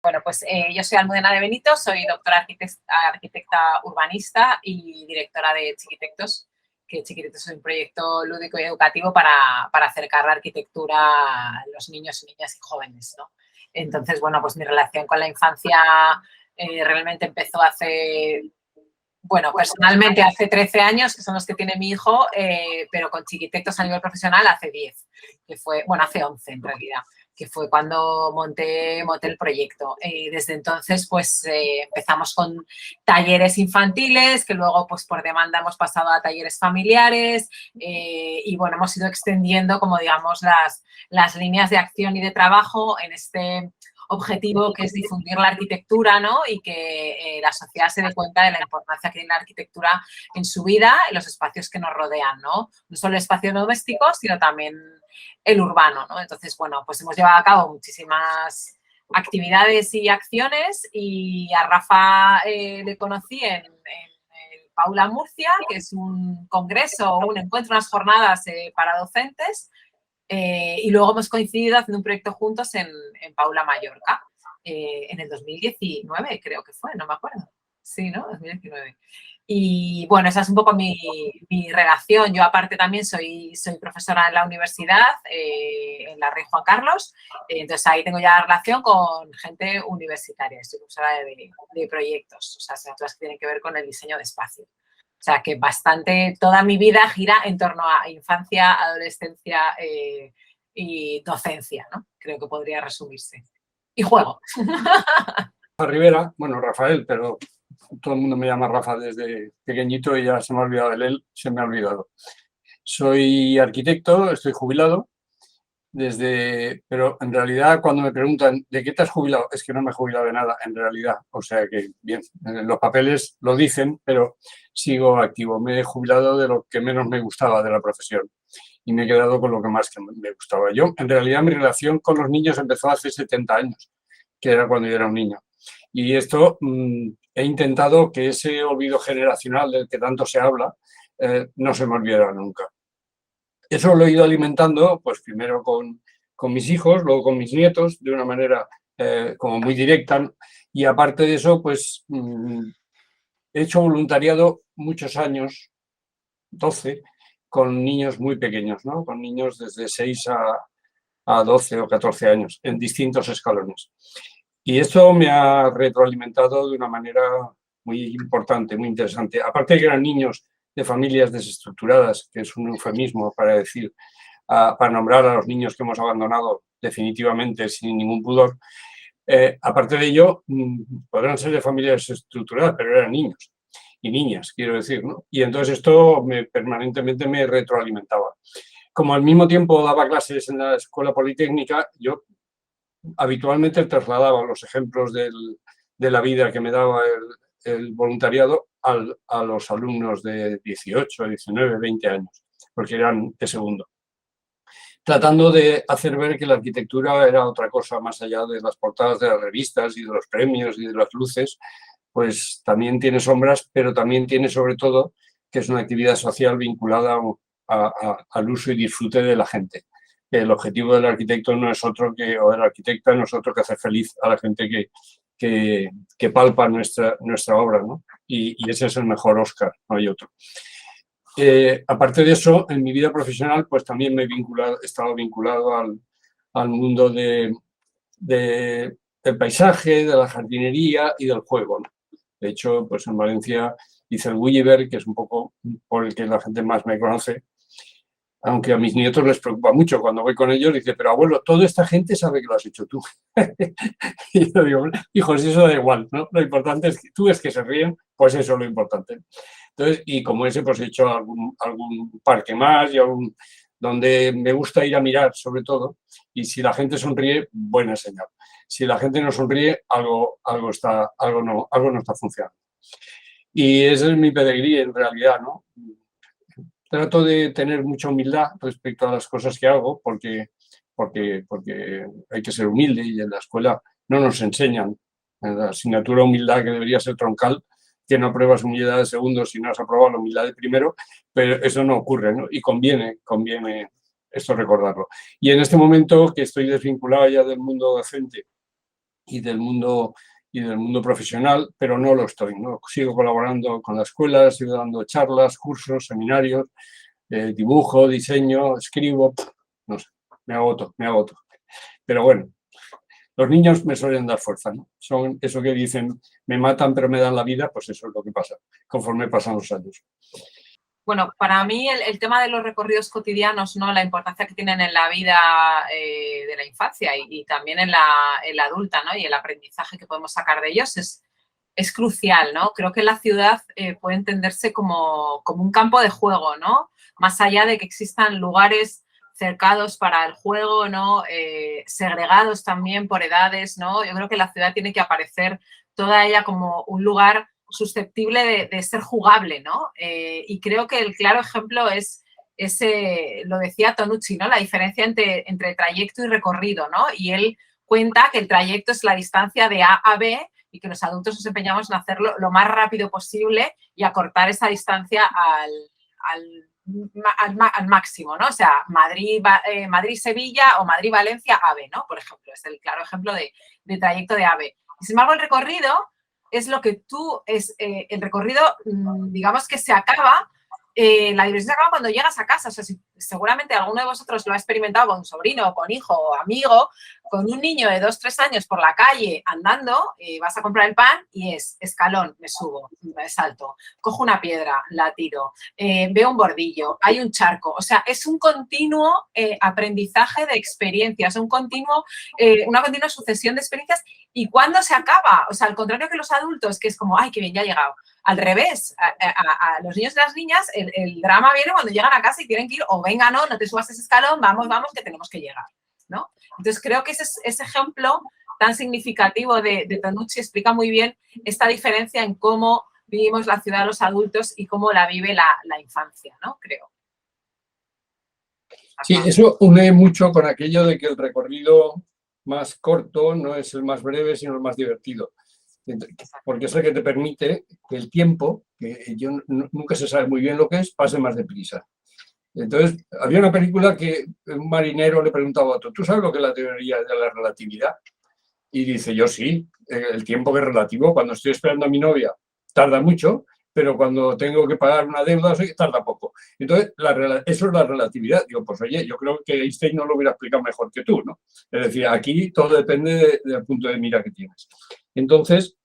Bueno, pues yo soy Almudena de Benito, soy doctora arquitecta urbanista y directora de Chiquitectos, que Chiquitectos es un proyecto lúdico y educativo para acercar la arquitectura a los niños, niñas y jóvenes, ¿no? Entonces, bueno, pues mi relación con la infancia realmente empezó hace, bueno, personalmente hace 13 años, que son los que tiene mi hijo, pero con Chiquitectos a nivel profesional hace 10, que fue, bueno, hace 11 en realidad, que fue cuando monté el proyecto. Desde entonces, pues empezamos con talleres infantiles, que luego, pues por demanda hemos pasado a talleres familiares y, bueno, hemos ido extendiendo, como digamos, las líneas de acción y de trabajo en este objetivo que es difundir la arquitectura, ¿no? Y que la sociedad se dé cuenta de la importancia que tiene la arquitectura en su vida, en los espacios que nos rodean, ¿no? No solo el espacio doméstico, sino también el urbano, ¿no? Entonces, bueno, pues hemos llevado a cabo muchísimas actividades y acciones y a Rafa le conocí en Paula Murcia, que es un congreso, un encuentro, unas jornadas para docentes. Y luego hemos coincidido haciendo un proyecto juntos en Paula, Mallorca, en el 2019, creo que fue, no me acuerdo. Sí, ¿no? 2019. Y bueno, esa es un poco mi relación. Yo aparte también soy profesora en la universidad, en la Rey Juan Carlos. Entonces ahí tengo ya relación con gente universitaria. Soy profesora de proyectos, o sea, asignaturas que tienen que ver con el diseño de espacio. O sea, que bastante, toda mi vida gira en torno a infancia, adolescencia y docencia, ¿no? Creo que podría resumirse. Y juego. Rivera, bueno, Rafael, pero todo el mundo me llama Rafa desde pequeñito y ya se me ha olvidado de él, se me ha olvidado. Soy arquitecto, estoy jubilado, pero en realidad cuando me preguntan ¿de qué te has jubilado? Es que no me he jubilado de nada, en realidad. O sea que, bien, los papeles lo dicen, pero sigo activo. Me he jubilado de lo que menos me gustaba de la profesión y me he quedado con lo que más me gustaba. Yo, en realidad, mi relación con los niños empezó hace 70 años, que era cuando yo era un niño. Y esto he intentado que ese olvido generacional del que tanto se habla no se me olvidara nunca. Eso lo he ido alimentando, pues primero con mis hijos, luego con mis nietos, de una manera como muy directa. Y aparte de eso, pues he hecho voluntariado muchos años, 12, con niños muy pequeños, ¿no? Con niños desde 6 a 12 o 14 años, en distintos escalones. Y esto me ha retroalimentado de una manera muy importante, muy interesante. Aparte de que eran niños de familias desestructuradas, que es un eufemismo para decir, para nombrar a los niños que hemos abandonado definitivamente sin ningún pudor, aparte de ello, podrán ser de familias desestructuradas, pero eran niños y niñas, quiero decir, ¿no? Y entonces esto permanentemente me retroalimentaba. Como al mismo tiempo daba clases en la Escuela Politécnica, yo habitualmente trasladaba los ejemplos de la vida que me daba el voluntariado a los alumnos de 18, 19, 20 años, porque eran de segundo. Tratando de hacer ver que la arquitectura era otra cosa más allá de las portadas de las revistas y de los premios y de las luces, pues también tiene sombras, pero también tiene sobre todo que es una actividad social vinculada al uso y disfrute de la gente. El objetivo del arquitecto no es otro que, o de la arquitecta no es otro que hacer feliz a la gente que palpa nuestra obra, ¿no? Y ese es el mejor Oscar, no hay otro. Aparte de eso, en mi vida profesional, pues también he estado vinculado al mundo del paisaje, de la jardinería y del juego, ¿no? De hecho, pues en Valencia hice el Gulliver, que es un poco por el que la gente más me conoce, aunque a mis nietos les preocupa mucho. Cuando voy con ellos, dice, pero abuelo, toda esta gente sabe que lo has hecho tú. Y yo digo, hijos, eso da igual, ¿no? Lo importante es que tú ves que se ríen, pues eso es lo importante. Entonces, y como ese, pues he hecho algún parque más y donde me gusta ir a mirar, sobre todo, y si la gente sonríe, buena señal. Si la gente no sonríe, algo no está funcionando. Y ese es mi pedigrí, en realidad, ¿no? Trato de tener mucha humildad respecto a las cosas que hago, porque hay que ser humilde y en la escuela no nos enseñan. En la asignatura humildad, que debería ser troncal, que no apruebas humildad de segundo si no has aprobado la humildad de primero, pero eso no ocurre, ¿no? Y conviene esto recordarlo. Y en este momento que estoy desvinculado ya del mundo docente y del mundo profesional, pero no lo estoy, ¿no? Sigo colaborando con la escuela, sigo dando charlas, cursos, seminarios, dibujo, diseño, escribo, no sé, me agoto. Pero bueno, los niños me suelen dar fuerza, ¿no? Son eso que dicen, me matan pero me dan la vida, pues eso es lo que pasa conforme pasan los años. Bueno, para mí el tema de los recorridos cotidianos, ¿no? La importancia que tienen en la vida de la infancia y también en la adulta, ¿no? Y el aprendizaje que podemos sacar de ellos es crucial, ¿no? Creo que la ciudad puede entenderse como un campo de juego, ¿no? Más allá de que existan lugares cercados para el juego, ¿no? Segregados también por edades, ¿no? Yo creo que la ciudad tiene que aparecer toda ella como un lugar susceptible de ser jugable, ¿no? Y creo que el claro ejemplo es ese, lo decía Tonucci, ¿no? La diferencia entre trayecto y recorrido, ¿no? Y él cuenta que el trayecto es la distancia de A a B y que los adultos nos empeñamos en hacerlo lo más rápido posible y acortar esa distancia al máximo, ¿no? O sea, Madrid-Sevilla o Madrid-Valencia AVE, ¿no? Por ejemplo, es el claro ejemplo de trayecto de AVE. Y sin embargo, el recorrido es lo que el recorrido, digamos que se acaba, la diversión se acaba cuando llegas a casa. O sea, seguramente alguno de vosotros lo ha experimentado con un sobrino, con hijo o amigo, con un niño de 2, 3 años por la calle andando, vas a comprar el pan y es escalón, me subo, me salto, cojo una piedra, la tiro, veo un bordillo, hay un charco. O sea, es un continuo aprendizaje de experiencias, una continua sucesión de experiencias. ¿Y cuándo se acaba? O sea, al contrario que los adultos, que es como, ay, qué bien, ya he llegado. Al revés, a los niños y las niñas, el drama viene cuando llegan a casa y tienen que ir, o venga, no te subas ese escalón, vamos, que tenemos que llegar, ¿no? Entonces, creo que ese ejemplo tan significativo de Tonucci explica muy bien esta diferencia en cómo vivimos la ciudad los adultos y cómo la vive la infancia, ¿no? Creo. Sí, eso une mucho con aquello de que el recorrido más corto no es el más breve, sino el más divertido. Porque es el que te permite que el tiempo, que nunca se sabe muy bien lo que es, pase más deprisa. Entonces, había una película que un marinero le preguntaba a otro, ¿tú sabes lo que es la teoría de la relatividad? Y dice, yo sí, el tiempo que es relativo, cuando estoy esperando a mi novia tarda mucho, pero cuando tengo que pagar una deuda tarda poco. Entonces, eso es la relatividad. Digo, pues oye, yo creo que Einstein no lo hubiera explicado mejor que tú, ¿no? Es decir, aquí todo depende del punto de mira que tienes. Entonces,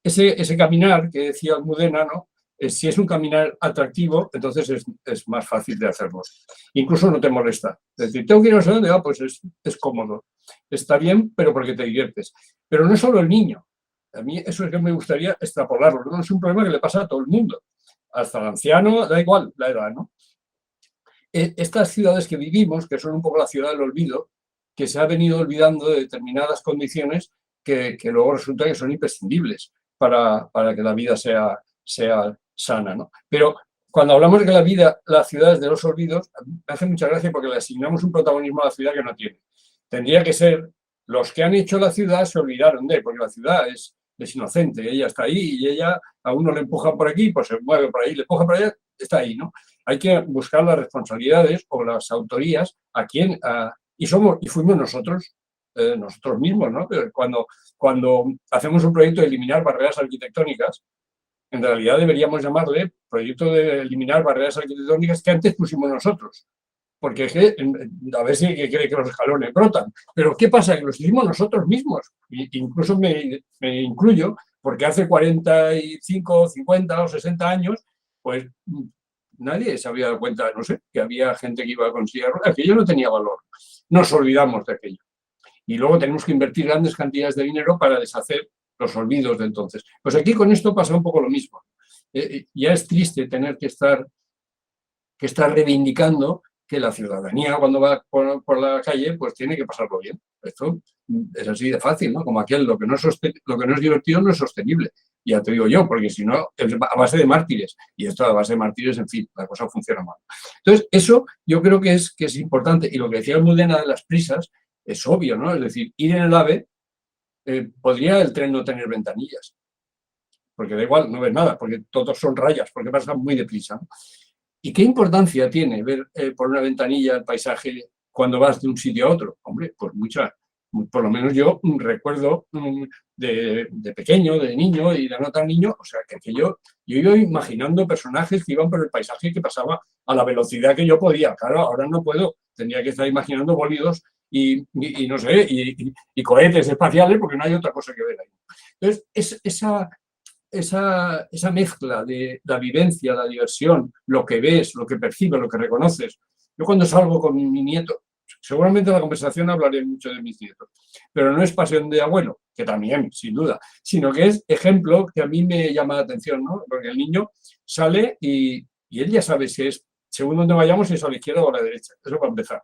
ese caminar que decía Almudena, ¿no? Si es un caminar atractivo, entonces es más fácil de hacerlo. Incluso no te molesta. Es decir, tengo que ir a no sé dónde, pues es cómodo. Está bien, pero porque te diviertes. Pero no es solo el niño. A mí eso es que me gustaría extrapolarlo. No es un problema que le pasa a todo el mundo. Hasta el anciano, da igual la edad, ¿no? Estas ciudades que vivimos, que son un poco la ciudad del olvido, que se ha venido olvidando de determinadas condiciones que luego resulta que son imprescindibles para que la vida sea sana, ¿no? Pero cuando hablamos de que la ciudad es de los olvidos, me hace mucha gracia porque le asignamos un protagonismo a la ciudad que no tiene. Tendría que ser los que han hecho la ciudad se olvidaron de, porque la ciudad es inocente, ella está ahí y ella a uno le empuja por aquí, pues se mueve por ahí, le empuja por allá, está ahí, ¿no? Hay que buscar las responsabilidades o las autorías y fuimos nosotros mismos, ¿no? Pero cuando hacemos un proyecto de eliminar barreras arquitectónicas, en realidad deberíamos llamarle proyecto de eliminar barreras arquitectónicas que antes pusimos nosotros. Porque es que, a ver si cree que los escalones brotan. Pero ¿qué pasa? Que los hicimos nosotros mismos. Incluso me incluyo, porque hace 45, 50 o 60 años, pues nadie se había dado cuenta, no sé, que había gente que iba con silla de ruedas. Aquello no tenía valor. Nos olvidamos de aquello. Y luego tenemos que invertir grandes cantidades de dinero para deshacer los olvidos de entonces. Pues aquí con esto pasa un poco lo mismo. Ya es triste tener que estar reivindicando que la ciudadanía cuando va por la calle pues tiene que pasarlo bien. Esto es así de fácil, ¿no? Como aquel, lo que no es divertido no es sostenible. Ya te digo yo, porque si no, es a base de mártires. Y esto a base de mártires, en fin, la cosa funciona mal. Entonces, eso yo creo que es importante. Y lo que decía Almudena de las prisas es obvio, ¿no? Es decir, ir en el AVE, podría el tren no tener ventanillas. Porque da igual, no ves nada, porque todos son rayas, porque pasan muy deprisa, ¿no? ¿Y qué importancia tiene ver por una ventanilla el paisaje cuando vas de un sitio a otro? Hombre, pues mucha. por lo menos yo recuerdo de pequeño, de niño y de no tan niño, o sea, que yo iba imaginando personajes que iban por el paisaje que pasaba a la velocidad que yo podía. Claro, ahora no puedo, tendría que estar imaginando bólidos y no sé, y cohetes espaciales porque no hay otra cosa que ver ahí. Entonces, esa mezcla de la vivencia, la diversión, lo que ves, lo que percibes, lo que reconoces. Yo cuando salgo con mi nieto, seguramente en la conversación hablaré mucho de mis nietos, pero no es pasión de abuelo, que también, sin duda, sino que es ejemplo que a mí me llama la atención, ¿no? Porque el niño sale y él ya sabe si es, según donde vayamos, si es a la izquierda o a la derecha. Eso para empezar,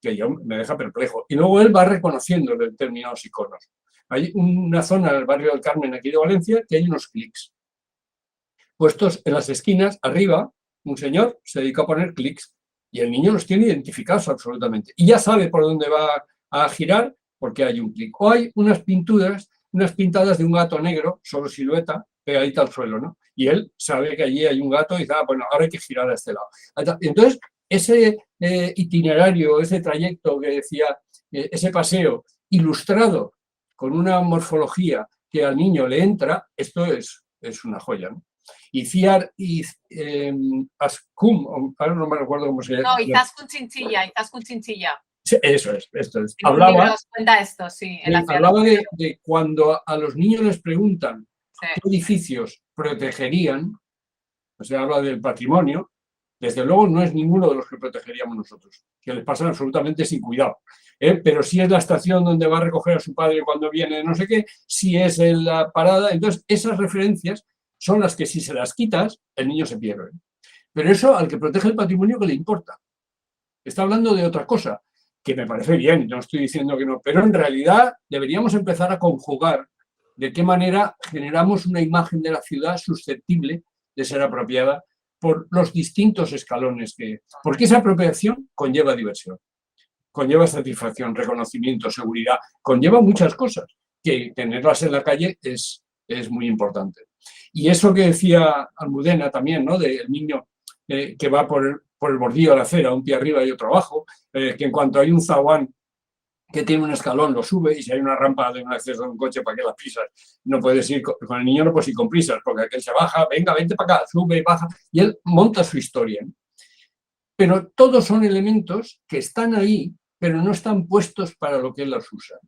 que yo me deja perplejo. Y luego él va reconociendo determinados iconos. Hay una zona en el barrio del Carmen, aquí de Valencia, que hay unos clics. Puestos en las esquinas, arriba, un señor se dedica a poner clics y el niño los tiene identificados absolutamente. Y ya sabe por dónde va a girar porque hay un clic. O hay unas pinturas, unas pintadas de un gato negro, solo silueta, pegadita al suelo, ¿no? Y él sabe que allí hay un gato y dice, bueno, ahora hay que girar a este lado. Entonces, ese itinerario, ese trayecto que decía, ese paseo ilustrado con una morfología que al niño le entra, esto es una joya, ¿no? Y Ciar y Ascum, ahora no me recuerdo cómo se llama. No, Izaskun Chinchilla. Sí, eso es, esto es. En un libro os cuenta esto, sí. Hablaba de cuando a los niños les preguntan qué edificios protegerían, o sea, habla del patrimonio, desde luego no es ninguno de los que protegeríamos nosotros, que les pasan absolutamente sin cuidado. Pero si es la estación donde va a recoger a su padre cuando viene no sé qué, si es en la parada, entonces esas referencias son las que si se las quitas, el niño se pierde. Pero eso al que protege el patrimonio, ¿qué le importa? Está hablando de otra cosa, que me parece bien, no estoy diciendo que no, pero en realidad deberíamos empezar a conjugar de qué manera generamos una imagen de la ciudad susceptible de ser apropiada por los distintos escalones que... Porque esa apropiación conlleva diversión, conlleva satisfacción, reconocimiento, seguridad, conlleva muchas cosas, que tenerlas en la calle es muy importante. Y eso que decía Almudena también, ¿no? Del niño que va por el bordillo de la acera, un pie arriba y otro abajo, que en cuanto hay un zaguán que tiene un escalón, lo sube, y si hay una rampa de un acceso de un coche, ¿para qué las pisas? No puedes ir, con el niño no puedes ir con prisas, porque aquel se baja, venga, vente para acá, sube, baja, y él monta su historia, ¿no? Pero todos son elementos que están ahí, pero no están puestos para lo que él los usa.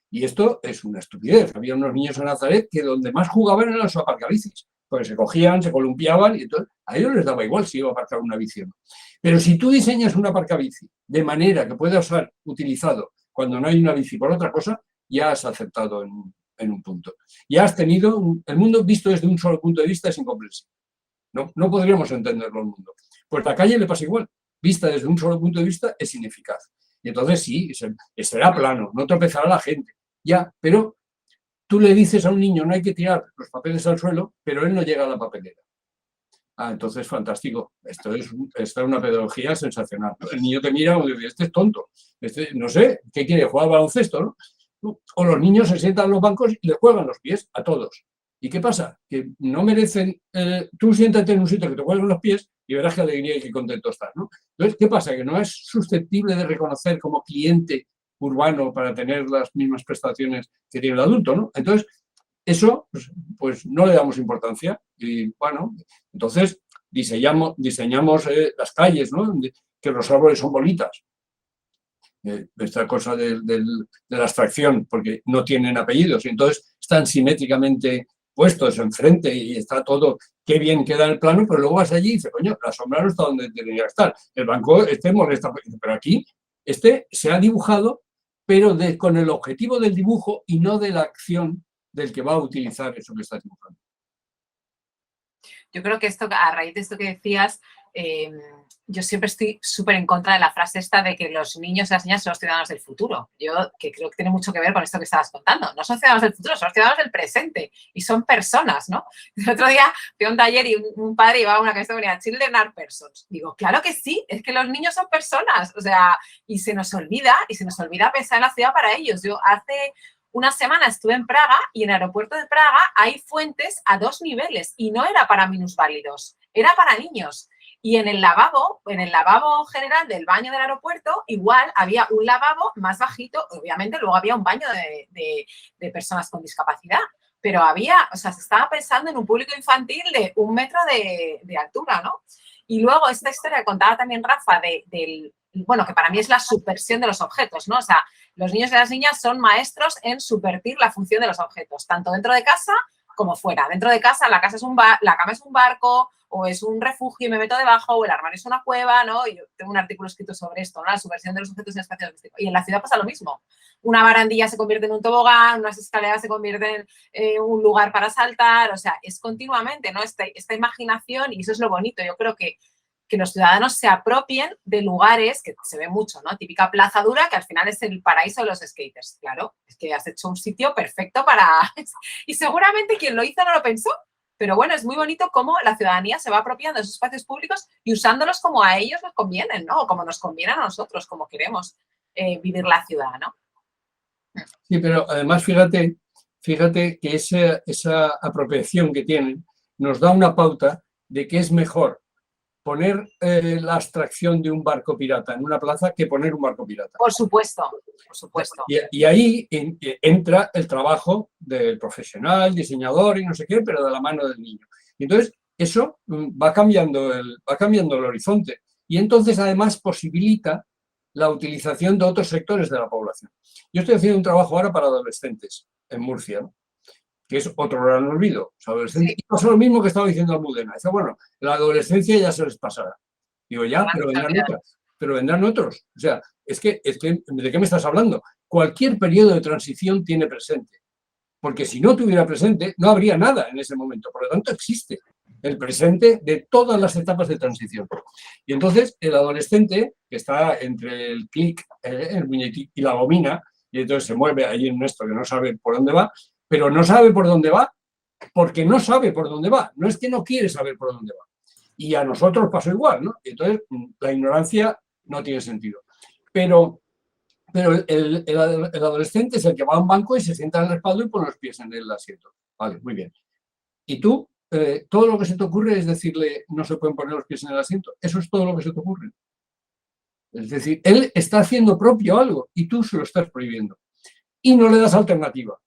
Y esto es una estupidez. Había unos niños en Nazaret que donde más jugaban eran los aparcabicis, porque se cogían, se columpiaban y entonces a ellos les daba igual si iba a aparcar una bici o no. Pero si tú diseñas un aparcabici de manera que pueda ser utilizado cuando no hay una bici por otra cosa, ya has aceptado en un punto. Ya has tenido, el mundo visto desde un solo punto de vista es incomprensible. No podríamos entenderlo el mundo. Pues la calle le pasa igual. Vista desde un solo punto de vista es ineficaz. Y entonces sí, será plano, no tropezará la gente. Ya, pero tú le dices a un niño no hay que tirar los papeles al suelo, pero él no llega a la papelera. Entonces, fantástico. Esto es una pedagogía sensacional. El niño te mira y dice, este es tonto. No sé, ¿qué quiere? ¿Jugar al baloncesto? ¿No? O los niños se sientan en los bancos y le juegan los pies a todos. ¿Y qué pasa? Que no merecen... tú siéntate en un sitio que te jueguen los pies y verás qué alegría y qué contento estás, ¿no? Entonces, ¿qué pasa? Que no es susceptible de reconocer como cliente urbano para tener las mismas prestaciones que tiene el adulto, ¿no? Entonces, eso, pues no le damos importancia. Y bueno, entonces diseñamos las calles, ¿no? Que los árboles son bolitas. Esta cosa de la abstracción, porque no tienen apellidos y entonces están simétricamente puestos enfrente y está todo, qué bien queda el plano, pero luego vas allí y dices, coño, la sombra no está donde debería estar. El banco molesta, pero aquí se ha dibujado, pero con el objetivo del dibujo y no de la acción del que va a utilizar eso que está dibujando. Yo creo que a raíz de esto que decías, yo siempre estoy súper en contra de la frase esta de que los niños y las niñas son los ciudadanos del futuro. Yo que creo que tiene mucho que ver con esto que estabas contando. No son ciudadanos del futuro, son los ciudadanos del presente y son personas, ¿no? El otro día fui a un taller y un padre llevaba una camiseta que ponía Children are persons. Digo, claro que sí, es que los niños son personas. O sea, y se nos olvida pensar en la ciudad para ellos. Yo hace una semana estuve en Praga y en el aeropuerto de Praga hay fuentes a 2 niveles y no era para minusválidos, era para niños. Y en el lavabo general del baño del aeropuerto, igual había un lavabo más bajito, obviamente luego había un baño de personas con discapacidad, pero o sea, se estaba pensando en un público infantil de 1 metro de altura, ¿no? Y luego esta historia que contaba también Rafa bueno, que para mí es la subversión de los objetos, ¿no? O sea, los niños y las niñas son maestros en subvertir la función de los objetos, tanto dentro de casa como fuera. Dentro de casa, la cama es un barco, o es un refugio y me meto debajo, o el armario es una cueva, ¿no? Y yo tengo un artículo escrito sobre esto, ¿no? La subversión de los objetos en espacio doméstico. Y en la ciudad pasa lo mismo. Una barandilla se convierte en un tobogán, unas escaleras se convierten en un lugar para saltar, o sea, es continuamente, ¿no? Esta imaginación, y eso es lo bonito. Yo creo que los ciudadanos se apropien de lugares, que se ve mucho, ¿no? Típica Plaza Dura, que al final es el paraíso de los skaters. Claro, es que has hecho un sitio perfecto para... Y seguramente quien lo hizo no lo pensó, pero bueno, es muy bonito cómo la ciudadanía se va apropiando de esos espacios públicos y usándolos como a ellos les convienen, ¿no? O como nos conviene a nosotros, como queremos vivir la ciudad, ¿no? Sí, pero además fíjate que esa apropiación que tienen nos da una pauta de que es mejor poner la abstracción de un barco pirata en una plaza que poner un barco pirata. Por supuesto, por supuesto. Y ahí entra el trabajo del profesional, diseñador y no sé qué, pero de la mano del niño. Y entonces, eso va cambiando el horizonte. Y entonces, además, posibilita la utilización de otros sectores de la población. Yo estoy haciendo un trabajo ahora para adolescentes en Murcia, ¿no? Que es otro gran olvido. Los adolescentes pasa lo mismo que estaba diciendo Almudena. Dice, bueno, la adolescencia ya se les pasará. Digo, ya, pero vendrán otros. O sea, es que, ¿de qué me estás hablando? Cualquier periodo de transición tiene presente. Porque si no tuviera presente, no habría nada en ese momento. Por lo tanto, existe el presente de todas las etapas de transición. Y entonces, el adolescente, que está entre el clic, el muñequito y la gomina, y entonces se mueve ahí en esto que no sabe por dónde va, pero no sabe por dónde va porque no sabe por dónde va. No es que no quiere saber por dónde va. Y a nosotros pasó igual, ¿no? Entonces, la ignorancia no tiene sentido. Pero el adolescente es el que va a un banco y se sienta en el respaldo y pone los pies en el asiento. Vale, muy bien. Y tú, todo lo que se te ocurre es decirle no se pueden poner los pies en el asiento. Eso es todo lo que se te ocurre. Es decir, él está haciendo propio algo y tú se lo estás prohibiendo. Y no le das alternativa.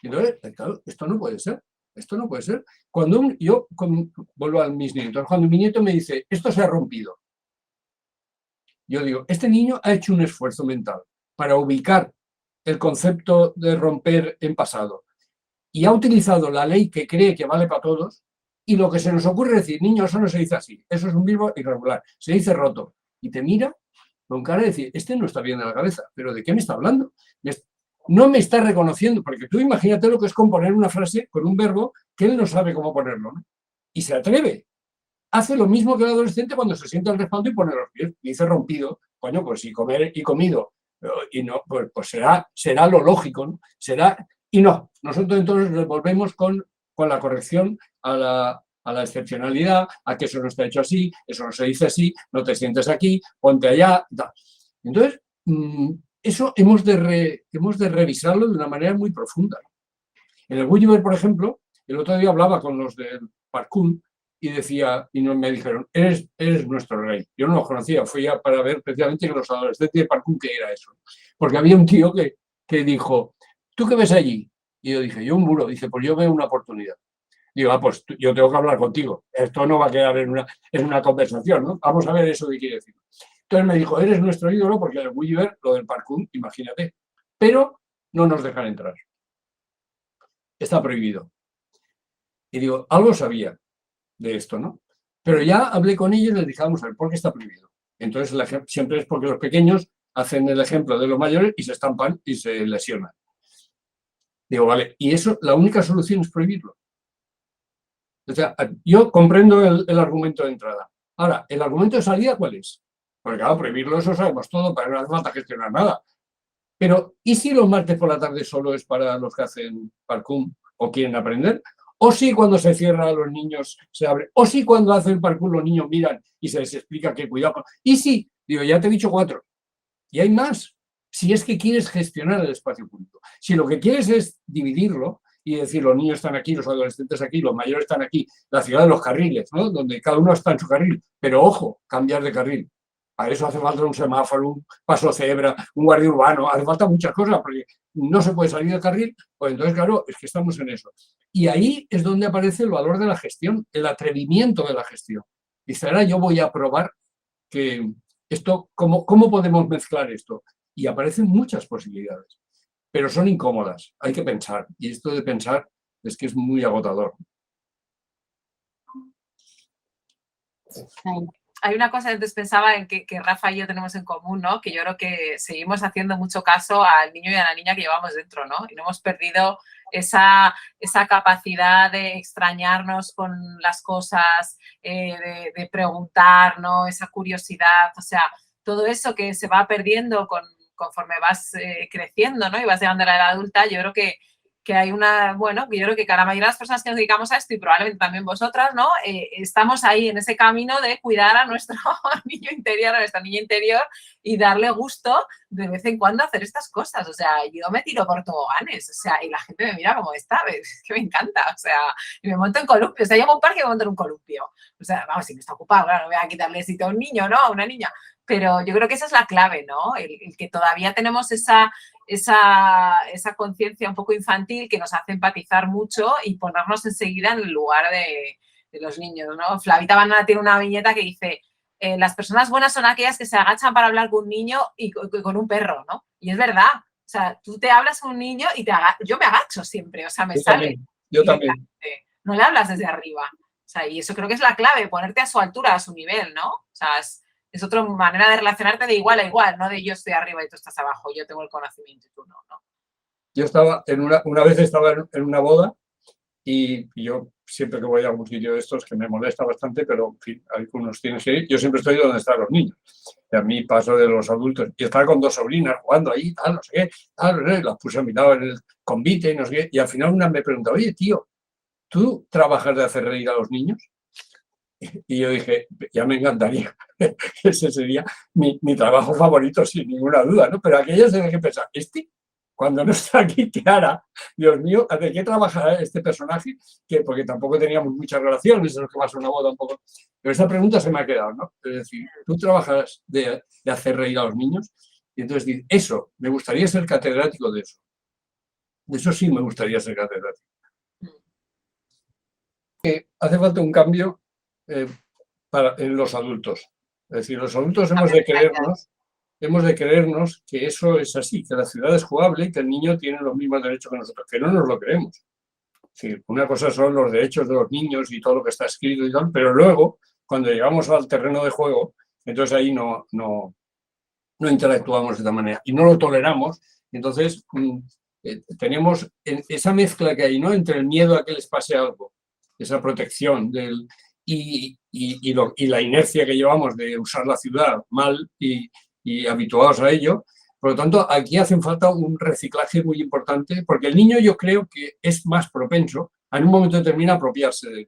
Entonces, claro, esto no puede ser. Esto no puede ser. Vuelvo a mis nietos, cuando mi nieto me dice, esto se ha rompido, yo digo, este niño ha hecho un esfuerzo mental para ubicar el concepto de romper en pasado y ha utilizado la ley que cree que vale para todos y lo que se nos ocurre es decir, niño, eso no se dice así, eso es un verbo irregular, se dice roto. Y te mira con cara de decir, este no está bien de la cabeza, pero ¿de qué me está hablando? No me está reconociendo, porque tú imagínate lo que es componer una frase con un verbo que él no sabe cómo ponerlo, ¿no? Y se atreve. Hace lo mismo que el adolescente cuando se sienta al respaldo y pone los pies. Y dice rompido, coño, pues si comer y comido, y no, pues será lo lógico, ¿no? Y no, nosotros entonces nos volvemos con la corrección a la excepcionalidad, a que eso no está hecho así, eso no se dice así, no te sientes aquí, ponte allá, tal. Entonces, eso hemos de revisarlo de una manera muy profunda. En el Gulliver, por ejemplo, el otro día hablaba con los del parkour y me dijeron, eres nuestro rey. Yo no los conocía, fui para ver precisamente que los adolescentes de parkour qué era eso. Porque había un tío que dijo, ¿tú qué ves allí? Y yo dije, yo un muro. Dice, pues yo veo una oportunidad. Digo, pues yo tengo que hablar contigo. Esto no va a quedar en una conversación, ¿no? Vamos a ver eso que quiere decir. Entonces me dijo, eres nuestro ídolo porque el Gulliver, lo del parkour, imagínate. Pero no nos dejan entrar. Está prohibido. Y digo, algo sabía de esto, ¿no? Pero ya hablé con ellos y les dije, vamos a ver, ¿por qué está prohibido? Entonces, siempre es porque los pequeños hacen el ejemplo de los mayores y se estampan y se lesionan. Digo, vale, y eso, la única solución es prohibirlo. O sea, yo comprendo el argumento de entrada. Ahora, ¿el argumento de salida cuál es? Porque claro, prohibirlo eso sabemos todo, para no hace falta gestionar nada. Pero, ¿y si los martes por la tarde solo es para los que hacen parkour o quieren aprender? ¿O si cuando se cierra a los niños se abre? ¿O si cuando hacen parkour los niños miran y se les explica que cuidado? ¿Y si? Digo, ya te he dicho 4. Y hay más. Si es que quieres gestionar el espacio público. Si lo que quieres es dividirlo y decir los niños están aquí, los adolescentes aquí, los mayores están aquí, la ciudad de los carriles, ¿no? Donde cada uno está en su carril, pero ojo, cambiar de carril. Para eso hace falta un semáforo, un paso cebra, un guardia urbano, hace falta muchas cosas, porque no se puede salir del carril, pues entonces, claro, es que estamos en eso. Y ahí es donde aparece el valor de la gestión, el atrevimiento de la gestión. Dice, ahora yo voy a probar que esto, ¿cómo podemos mezclar esto? Y aparecen muchas posibilidades, pero son incómodas, hay que pensar. Y esto de pensar es que es muy agotador. Hay una cosa, antes pensaba en que Rafa y yo tenemos en común, ¿no? Que yo creo que seguimos haciendo mucho caso al niño y a la niña que llevamos dentro, ¿no? Y no hemos perdido esa capacidad de extrañarnos con las cosas, de preguntar, ¿no? Esa curiosidad, o sea, todo eso que se va perdiendo conforme vas creciendo, ¿no? Y vas llegando a la edad adulta, yo creo que hay bueno, yo creo que la mayoría de las personas que nos dedicamos a esto, y probablemente también vosotras, ¿no? Estamos ahí en ese camino de cuidar a nuestro niño interior, a nuestra niña interior, y darle gusto de vez en cuando hacer estas cosas. O sea, yo me tiro por toboganes, o sea, y la gente me mira como esta, es que me encanta, o sea, y me monto en columpio, o sea, llego a un parque y me monto en un columpio. O sea, vamos, si no está ocupado, claro, no voy a quitarle sitio a un niño, ¿no? A una niña. Pero yo creo que esa es la clave, ¿no? El que todavía tenemos esa conciencia un poco infantil que nos hace empatizar mucho y ponernos enseguida en el lugar de los niños, ¿no? Flavita Banana tiene una viñeta que dice, las personas buenas son aquellas que se agachan para hablar con un niño y con un perro, ¿no? Y es verdad, o sea, tú te hablas con un niño y yo me agacho siempre, o sea, me sale. Yo también. No le hablas desde arriba. O sea, y eso creo que es la clave, ponerte a su altura, a su nivel, ¿no? O sea, es otra manera de relacionarte de igual a igual, no de yo estoy arriba y tú estás abajo, yo tengo el conocimiento y tú no, ¿no? Yo estaba una vez estaba en una boda y yo siempre que voy a algún sitio de estos que me molesta bastante, pero en fin, algunos tienen que ir, yo siempre estoy donde están los niños. Y a mí paso de los adultos y estaba con dos sobrinas jugando ahí, tal, no sé qué, tal, no sé, las puse a mi lado en el convite y no sé qué, y al final una me pregunta, oye, tío, ¿tú trabajas de hacer reír a los niños? Y yo dije, ya me encantaría, ese sería mi trabajo favorito sin ninguna duda, ¿no? Pero aquello se tiene que pensar, cuando no está aquí, ¿qué hará? Dios mío, ¿de qué trabajará este personaje? Porque tampoco teníamos muchas relaciones, es lo que vas a una boda un poco. Pero esa pregunta se me ha quedado, ¿no? Es decir, ¿tú trabajas de hacer reír a los niños? Y entonces, eso, me gustaría ser catedrático de eso. De eso sí me gustaría ser catedrático. Hace falta un cambio en los adultos. Es decir, los adultos hemos de creernos que eso es así, que la ciudad es jugable y que el niño tiene los mismos derechos que nosotros, que no nos lo creemos. Es decir, una cosa son los derechos de los niños y todo lo que está escrito y tal, pero luego, cuando llegamos al terreno de juego, entonces ahí no interactuamos de esta manera y no lo toleramos. Entonces, tenemos esa mezcla que hay, ¿no? Entre el miedo a que les pase algo, esa protección y la inercia que llevamos de usar la ciudad mal y habituados a ello. Por lo tanto, aquí hace falta un reciclaje muy importante, porque el niño yo creo que es más propenso a en un momento determinado apropiarse de él.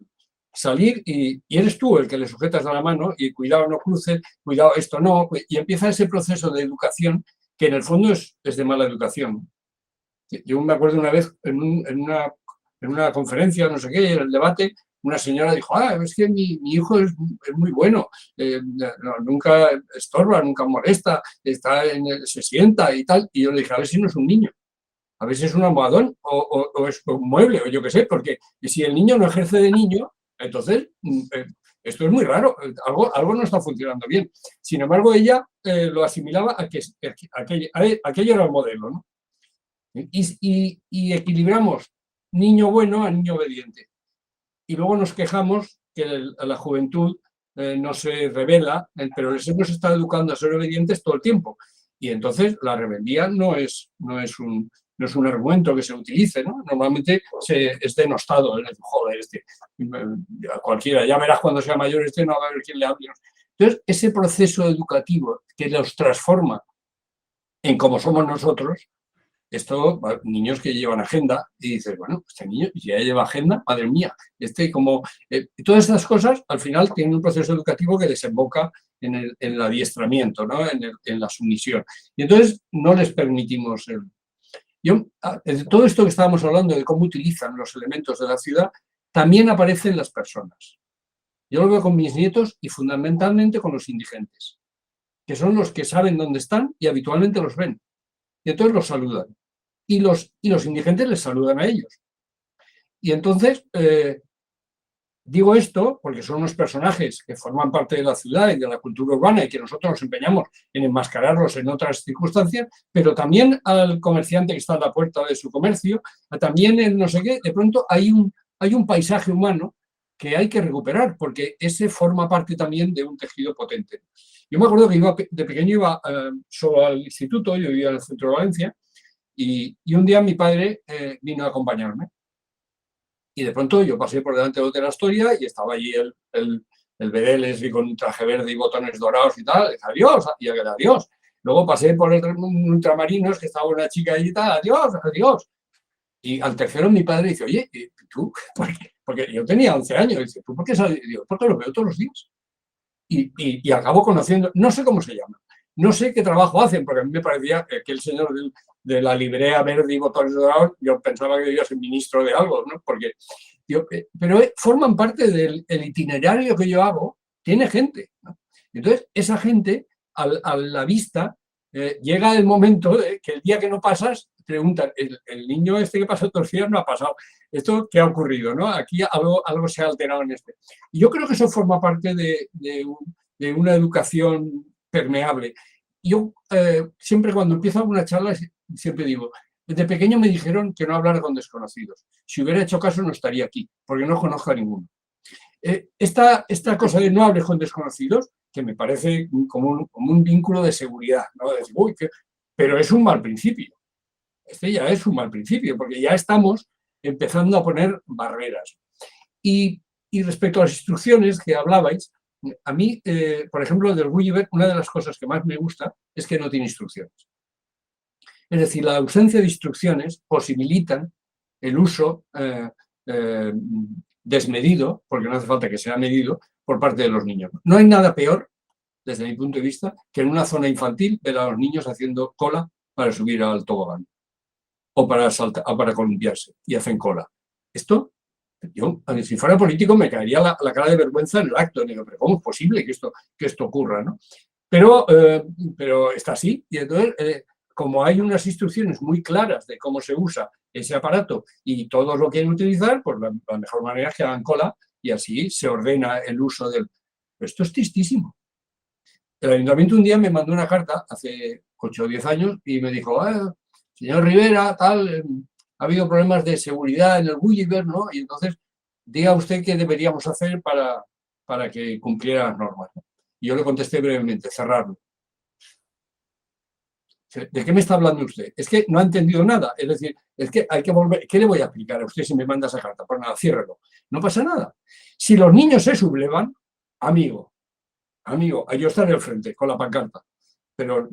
Salir y eres tú el que le sujetas de la mano y cuidado, no cruces, cuidado, esto no, y empieza ese proceso de educación que en el fondo es de mala educación. Yo me acuerdo una vez en una conferencia, no sé qué, en el debate, una señora dijo, es que mi hijo es muy bueno, nunca estorba, nunca molesta, se sienta y tal. Y yo le dije, a ver si no es un niño, a ver si es un almohadón o es un mueble, o yo qué sé, porque si el niño no ejerce de niño, entonces esto es muy raro, algo no está funcionando bien. Sin embargo, ella lo asimilaba a que aquello era el modelo, ¿no? Y equilibramos niño bueno a niño obediente. Y luego nos quejamos que la juventud no se revela, pero les hemos estado educando a ser obedientes todo el tiempo. Y entonces la rebeldía no es un argumento que se utilice, ¿no? Normalmente es denostado, es decir, joder, cualquiera, ya verás cuando sea mayor no va a ver quién le hable. Entonces, ese proceso educativo que los transforma en como somos nosotros, niños que llevan agenda y dices, bueno, este niño ya lleva agenda, madre mía, todas estas cosas al final tienen un proceso educativo que desemboca en el adiestramiento, ¿no? En la sumisión. Y entonces no les permitimos Todo esto que estábamos hablando de cómo utilizan los elementos de la ciudad, también aparece en las personas. Yo lo veo con mis nietos y fundamentalmente con los indigentes, que son los que saben dónde están y habitualmente los ven. Y entonces los saludan. Y los indigentes les saludan a ellos. Y entonces, digo esto porque son unos personajes que forman parte de la ciudad y de la cultura urbana y que nosotros nos empeñamos en enmascararlos en otras circunstancias, pero también al comerciante que está a la puerta de su comercio, también en no sé qué, de pronto hay un paisaje humano que hay que recuperar, porque ese forma parte también de un tejido potente. Yo me acuerdo que de pequeño iba solo al instituto, yo vivía en el centro de Valencia, y un día mi padre vino a acompañarme. Y de pronto yo pasé por delante de Hotel Astoria y estaba allí el Bedeles y con un traje verde y botones dorados y tal, adiós, y adiós. Luego pasé por un Ultramarinos que estaba una chica allí y tal, adiós, adiós. Y al tercero mi padre dice, oye, ¿tú? Porque yo tenía 11 años. Y dice, ¿tú por qué sales? Digo, porque lo veo todos los días. Y acabo conociendo, no sé cómo se llama, no sé qué trabajo hacen, porque a mí me parecía que el señor de la librea verde y botones dorados, yo pensaba que debía ser ministro de algo, ¿no? Porque, pero forman parte del itinerario que yo hago, tiene gente, ¿no? Entonces, esa gente, a la vista, llega el momento de que el día que no pasas, preguntan, el niño este que pasó todos los días no ha pasado. ¿Esto qué ha ocurrido? ¿No? Aquí algo se ha alterado en este. Y yo creo que eso forma parte de una educación permeable. Yo siempre cuando empiezo alguna charla, siempre digo, desde pequeño me dijeron que no hablara con desconocidos. Si hubiera hecho caso no estaría aquí, porque no conozco a ninguno. Esta cosa de no hables con desconocidos, que me parece como un vínculo de seguridad, ¿no? De decir, uy, pero es un mal principio. Este ya es un mal principio, porque ya estamos empezando a poner barreras. Y respecto a las instrucciones que hablabais, a mí, por ejemplo, del Gulliver, una de las cosas que más me gusta es que no tiene instrucciones. Es decir, la ausencia de instrucciones posibilitan el uso desmedido, porque no hace falta que sea medido, por parte de los niños. No hay nada peor, desde mi punto de vista, que en una zona infantil ver a los niños haciendo cola para subir al tobogán o para saltar, o para columpiarse, y hacen cola. Esto, yo, si fuera político, me caería la cara de vergüenza en el acto. Digo, pero ¿cómo es posible que esto ocurra, ¿no? Pero está así. Y entonces, como hay unas instrucciones muy claras de cómo se usa ese aparato y todos lo quieren utilizar, pues la mejor manera es que hagan cola y así se ordena el uso del... Pero esto es tristísimo. El ayuntamiento un día me mandó una carta, hace 8 o 10 años, y me dijo, señor Rivera, tal, ha habido problemas de seguridad en el Gulliver, ¿no? Y entonces, diga usted qué deberíamos hacer para que cumpliera las normas. Y yo le contesté brevemente, cerrarlo. ¿De qué me está hablando usted? Es que no ha entendido nada. Es decir, es que hay que volver. ¿Qué le voy a explicar a usted si me manda esa carta? Pues nada, ciérrelo. No pasa nada. Si los niños se sublevan, amigo, yo estaré al frente con la pancarta. Pero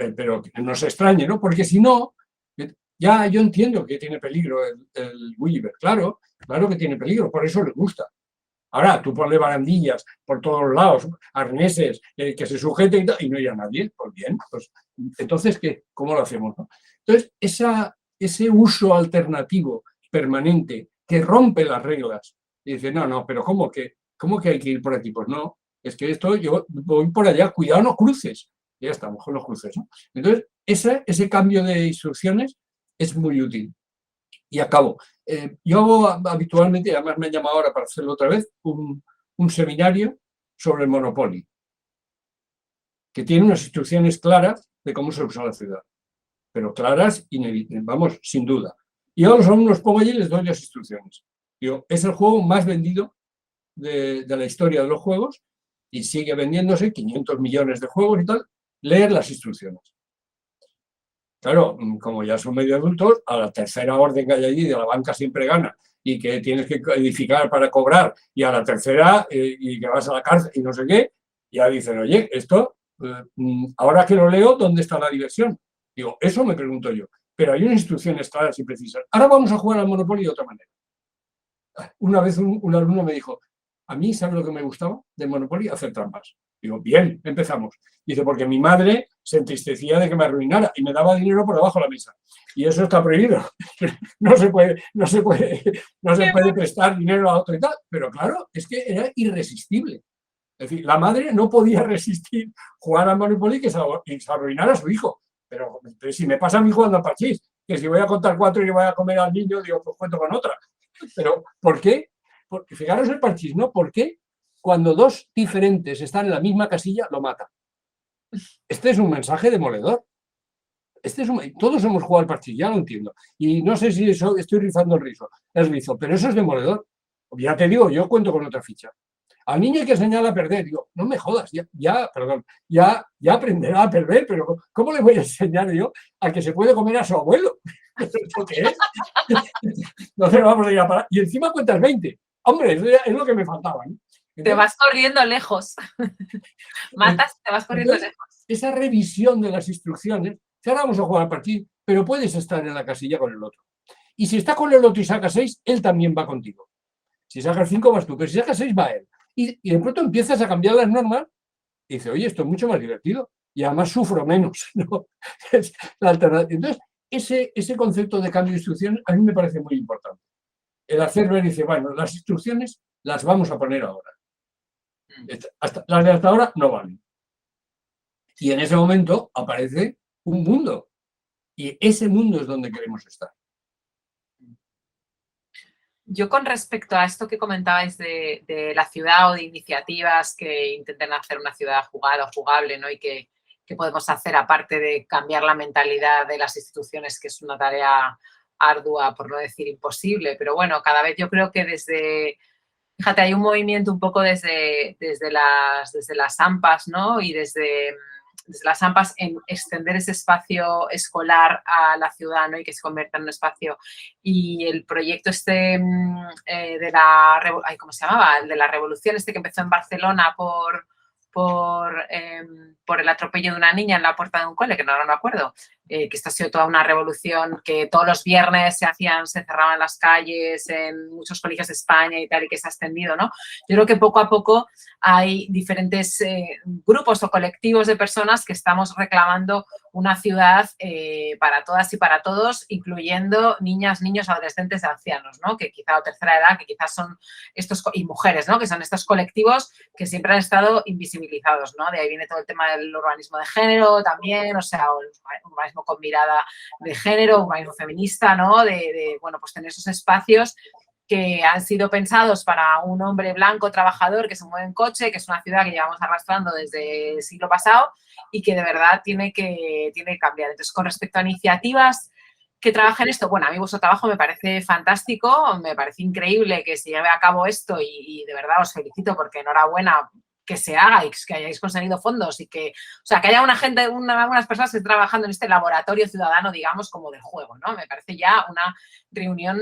no se extrañe, ¿no? Porque si no, ya yo entiendo que tiene peligro el Gulliver. Claro que tiene peligro, por eso le gusta. Ahora, tú ponle barandillas por todos lados, arneses, que se sujete y no haya nadie. Pues bien, pues entonces, ¿cómo lo hacemos? ¿No? Entonces, ese uso alternativo permanente que rompe las reglas y dice, no, pero ¿cómo que hay que ir por aquí? Pues no, es que esto yo voy por allá, cuidado, no cruces. Ya estamos con los cruces, ¿no? Entonces, ese cambio de instrucciones es muy útil. Y acabo. Yo hago habitualmente, y además me han llamado ahora para hacerlo otra vez, un seminario sobre el Monopoly, que tiene unas instrucciones claras de cómo se usa la ciudad, pero claras, vamos, sin duda. Y yo a los alumnos pongo allí y les doy las instrucciones. Digo, es el juego más vendido de la historia de los juegos y sigue vendiéndose 500 millones de juegos y tal. Leer las instrucciones. Claro, como ya son medio adultos, a la tercera orden que hay allí de la banca siempre gana y que tienes que edificar para cobrar y a la tercera y que vas a la cárcel y no sé qué, ya dicen, oye, esto, ahora que lo leo, ¿dónde está la diversión? Digo, eso me pregunto yo, pero hay unas instrucciones claras y precisas. Ahora vamos a jugar al Monopoly de otra manera. Una vez un alumno me dijo, a mí, ¿sabes lo que me gustaba del Monopoly? Hacer trampas. Digo, bien, empezamos. Dice, porque mi madre se entristecía de que me arruinara y me daba dinero por debajo de la mesa. Y eso está prohibido. No se puede prestar dinero a otro y tal. Pero claro, es que era irresistible. Es decir, la madre no podía resistir jugar al Monopoly y se arruinara a su hijo. Pero si me pasa a mí jugando al parchís, que si voy a contar 4 y le voy a comer al niño, digo, pues cuento con otra. Pero, ¿por qué? Porque, fijaros el parchís, ¿no? ¿Por qué cuando dos diferentes están en la misma casilla lo matan? Este es un mensaje demoledor. Todos hemos jugado al parchís, ya lo entiendo. Y no sé si eso, estoy rizando el rizo, pero eso es demoledor. Ya te digo, yo cuento con otra ficha. Al niño hay que enseñarle a perder. Digo, no me jodas, ya aprenderá a perder, pero ¿cómo le voy a enseñar yo a que se puede comer a su abuelo? ¿Esto qué es? No se lo vamos a ir a parar. Y encima cuentas 20. Hombre, eso es lo que me faltaba, ¿no? Te vas corriendo lejos. Matas y te vas corriendo lejos. Esa revisión de las instrucciones, que ahora vamos a jugar a partir, pero puedes estar en la casilla con el otro. Y si está con el otro y saca 6, él también va contigo. Si sacas 5 vas tú, pero si sacas 6 va él. Y de pronto empiezas a cambiar las normas y dices, oye, esto es mucho más divertido y además sufro menos, ¿no? Es la alternativa. Entonces, ese concepto de cambio de instrucciones a mí me parece muy importante. El hacer ver, dice, bueno, las instrucciones las vamos a poner ahora. Las de hasta ahora no valen. Y en ese momento aparece un mundo. Y ese mundo es donde queremos estar. Yo con respecto a esto que comentabais de la ciudad o de iniciativas que intenten hacer una ciudad jugada o jugable, ¿no? Y que podemos hacer aparte de cambiar la mentalidad de las instituciones, que es una tarea ardua, por no decir imposible. Pero bueno, cada vez yo creo que fíjate, hay un movimiento un poco desde las AMPAs, ¿no? Y desde las AMPAs en extender ese espacio escolar a la ciudad, ¿no? Y que se convierta en un espacio. Y el proyecto ¿cómo se llamaba? El de la revolución, que empezó en Barcelona por el atropello de una niña en la puerta de un cole, que no me acuerdo, que esta ha sido toda una revolución, que todos los viernes se cerraban las calles en muchos colegios de España y tal, y que se ha extendido, ¿no? Yo creo que poco a poco hay diferentes grupos o colectivos de personas que estamos reclamando una ciudad para todas y para todos, incluyendo niñas, niños, adolescentes y ancianos, ¿no? Que quizá, o tercera edad, que quizás son y mujeres, ¿no? Que son estos colectivos que siempre han estado invisibilizados, ¿no? De ahí viene todo el tema del urbanismo de género también, o sea, o el urbanismo con mirada de género, urbanismo feminista, ¿no? Bueno, pues tener esos espacios que han sido pensados para un hombre blanco trabajador que se mueve en coche, que es una ciudad que llevamos arrastrando desde el siglo pasado y que de verdad tiene que cambiar. Entonces, con respecto a iniciativas que trabajen esto, bueno, a mí vuestro trabajo me parece fantástico, me parece increíble que se lleve a cabo esto y de verdad os felicito porque enhorabuena que se haga y que hayáis conseguido fondos y que, o sea, que haya algunas personas que estén trabajando en este laboratorio ciudadano, digamos, como del juego, ¿no? Me parece ya una reunión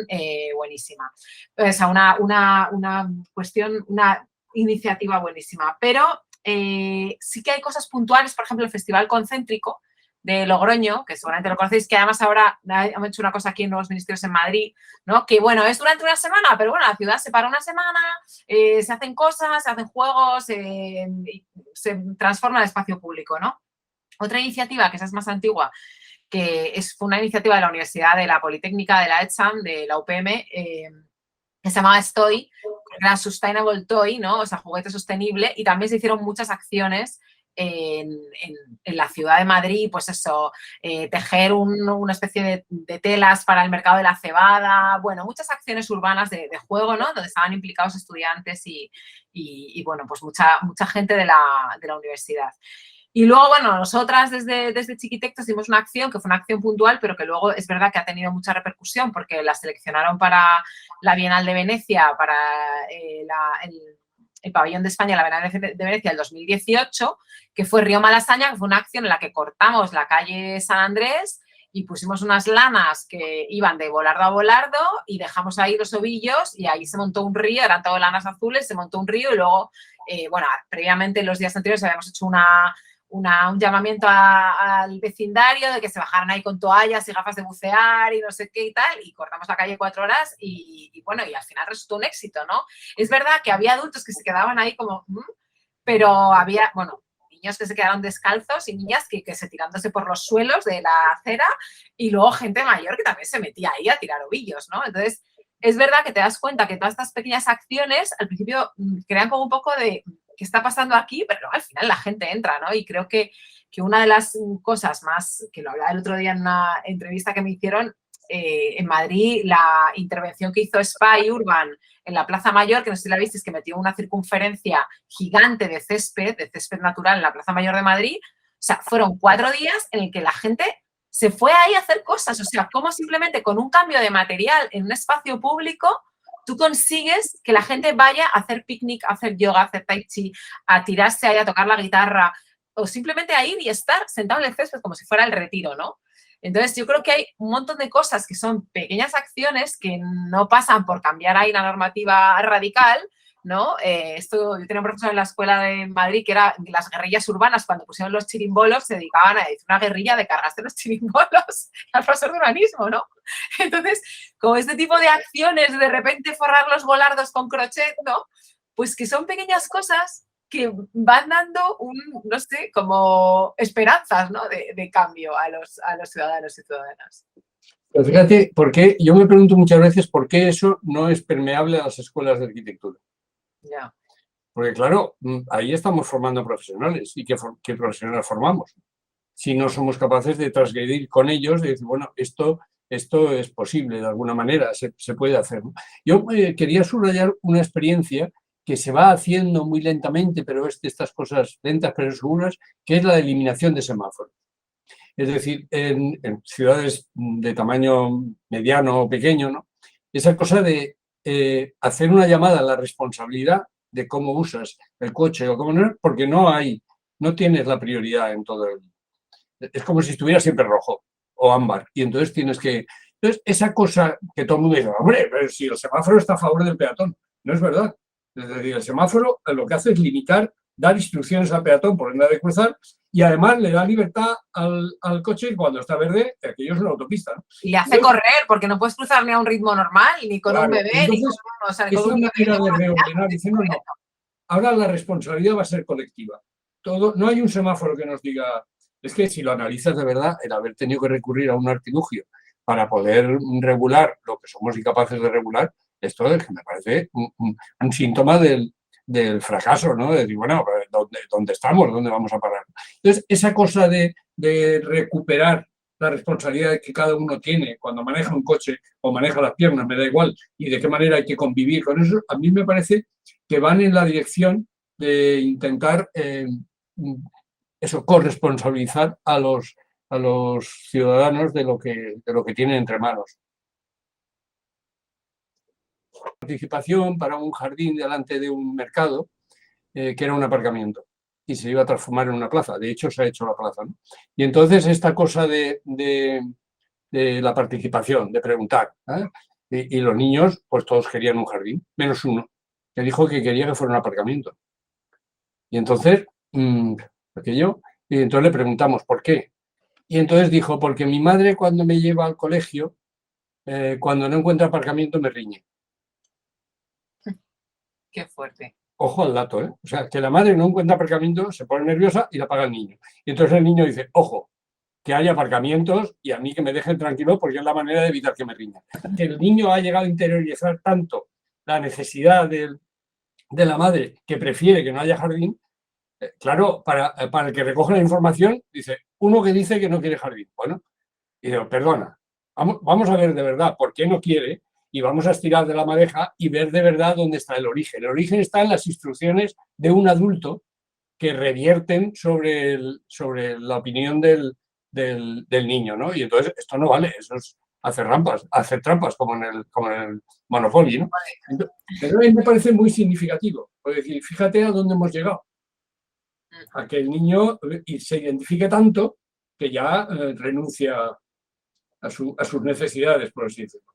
buenísima. O sea, una cuestión, una iniciativa buenísima. Pero sí que hay cosas puntuales, por ejemplo, el Festival Concéntrico de Logroño, que seguramente lo conocéis, que además ahora han hecho una cosa aquí en Nuevos Ministerios en Madrid, ¿no? Que bueno, es durante una semana, pero bueno, la ciudad se para una semana, se hacen cosas, se hacen juegos, y se transforma el espacio público, ¿no? Otra iniciativa, que esa es más antigua, fue una iniciativa de la Universidad de la Politécnica de la ETSAM, de la UPM, que se llamaba STOY, que era Sustainable Toy, ¿no? O sea, juguete sostenible, y también se hicieron muchas acciones en la ciudad de Madrid, pues eso, tejer una especie de telas para el mercado de la cebada, bueno, muchas acciones urbanas de juego, ¿no? Donde estaban implicados estudiantes y bueno, pues mucha gente de la universidad. Y luego, bueno, nosotras desde Chiquitectos hicimos una acción que fue una acción puntual, pero que luego es verdad que ha tenido mucha repercusión porque la seleccionaron para la Bienal de Venecia, para el pabellón de España, la Bienal de Venecia del 2018, que fue Río Malasaña, que fue una acción en la que cortamos la calle San Andrés y pusimos unas lanas que iban de volardo a volardo y dejamos ahí los ovillos y ahí se montó un río, eran todo lanas azules, se montó un río y luego, bueno, previamente los días anteriores habíamos hecho un llamamiento al vecindario de que se bajaran ahí con toallas y gafas de bucear y no sé qué y tal, y cortamos la calle 4 horas y bueno, y al final resultó un éxito, ¿no? Es verdad que había adultos que se quedaban ahí como, pero había, bueno, niños que se quedaron descalzos y niñas que se tirándose por los suelos de la acera y luego gente mayor que también se metía ahí a tirar ovillos, ¿no? Entonces, es verdad que te das cuenta que todas estas pequeñas acciones al principio crean como un poco de qué está pasando aquí, pero al final la gente entra, ¿no? Y creo que una de las cosas más, que lo hablaba el otro día en una entrevista que me hicieron, en Madrid, la intervención que hizo Spy Urban en la Plaza Mayor, que no sé si la visteis, que metió una circunferencia gigante de césped natural en la Plaza Mayor de Madrid. O sea, fueron 4 días en el que la gente se fue ahí a hacer cosas. O sea, como simplemente con un cambio de material en un espacio público tú consigues que la gente vaya a hacer picnic, a hacer yoga, a hacer tai chi, a tirarse ahí a tocar la guitarra o simplemente a ir y estar sentado en el césped como si fuera el retiro, ¿no? Entonces, yo creo que hay un montón de cosas que son pequeñas acciones que no pasan por cambiar ahí la normativa radical, ¿no? Yo tenía un profesor en la escuela de Madrid que era las guerrillas urbanas, cuando pusieron los chirimbolos, se dedicaban a hacer una guerrilla de cargarse los chirimbolos al profesor de urbanismo, ¿no? Entonces, como este tipo de acciones, de repente forrar los volardos con crochet, ¿no? Pues que son pequeñas cosas que van dando no sé, como esperanzas, ¿no? de cambio a los ciudadanos y ciudadanas. Pero fíjate, porque yo me pregunto muchas veces por qué eso no es permeable a las escuelas de arquitectura. Ya. Porque claro, ahí estamos formando profesionales. ¿Y qué profesionales formamos? Si no somos capaces de transgredir con ellos, de decir, bueno, esto es posible de alguna manera, se puede hacer, ¿no? Yo quería subrayar una experiencia que se va haciendo muy lentamente, pero es de estas cosas lentas pero seguras, que es la eliminación de semáforos. Es decir, en ciudades de tamaño mediano o pequeño, ¿no? Esa cosa de hacer una llamada a la responsabilidad de cómo usas el coche o cómo no, porque no tienes la prioridad en todo el... Es como si estuviera siempre rojo o ámbar. Y entonces tienes que... Entonces, esa cosa que todo el mundo dice, hombre, pero si el semáforo está a favor del peatón. No es verdad. Es decir, el semáforo lo que hace es limitar, dar instrucciones al peatón por dónde ha de cruzar y además le da libertad al coche cuando está verde, que aquello es una autopista, ¿no? Y le hace correr, porque no puedes cruzar ni a un ritmo normal, ni con un bebé, entonces, ni con, o sea, ni con esa un manera de reordenar, diciendo no. Ahora la responsabilidad va a ser colectiva. No hay un semáforo que nos diga... Es que si lo analizas de verdad, el haber tenido que recurrir a un artilugio para poder regular lo que somos incapaces de regular, esto es que me parece un síntoma del fracaso, ¿no? De decir, bueno, ¿dónde estamos? ¿Dónde vamos a parar? Entonces, esa cosa de recuperar la responsabilidad que cada uno tiene cuando maneja un coche o maneja las piernas, me da igual, y de qué manera hay que convivir con eso, a mí me parece que van en la dirección de intentar corresponsabilizar a los ciudadanos de lo que tienen entre manos. Participación para un jardín delante de un mercado que era un aparcamiento y se iba a transformar en una plaza. De hecho, se ha hecho la plaza, ¿no? Y entonces esta cosa de la participación, de preguntar, ¿eh? Y los niños, pues todos querían un jardín, menos uno, que dijo que quería que fuera un aparcamiento. Y entonces, y entonces le preguntamos, ¿por qué? Y entonces dijo, porque mi madre cuando me lleva al colegio, cuando no encuentra aparcamiento me riñe. Qué fuerte. Ojo al dato, ¿eh? O sea, que la madre no encuentra aparcamiento, se pone nerviosa y la paga el niño. Y entonces el niño dice, ojo, que haya aparcamientos y a mí que me dejen tranquilo porque es la manera de evitar que me riñan. Que el niño ha llegado a interiorizar tanto la necesidad de la madre que prefiere que no haya jardín. Claro, para el que recoge la información, dice, uno que dice que no quiere jardín. Bueno, y digo, perdona, vamos a ver de verdad por qué no quiere y vamos a estirar de la madeja y ver de verdad dónde está el origen. El origen está en las instrucciones de un adulto que revierten sobre la opinión del niño, ¿no? Y entonces esto no vale, eso es hacer trampas como en el Monopoly, ¿no? Pero a mí me parece muy significativo. Es decir, fíjate a dónde hemos llegado. A que el niño se identifique tanto que ya renuncia a sus necesidades, por así decirlo.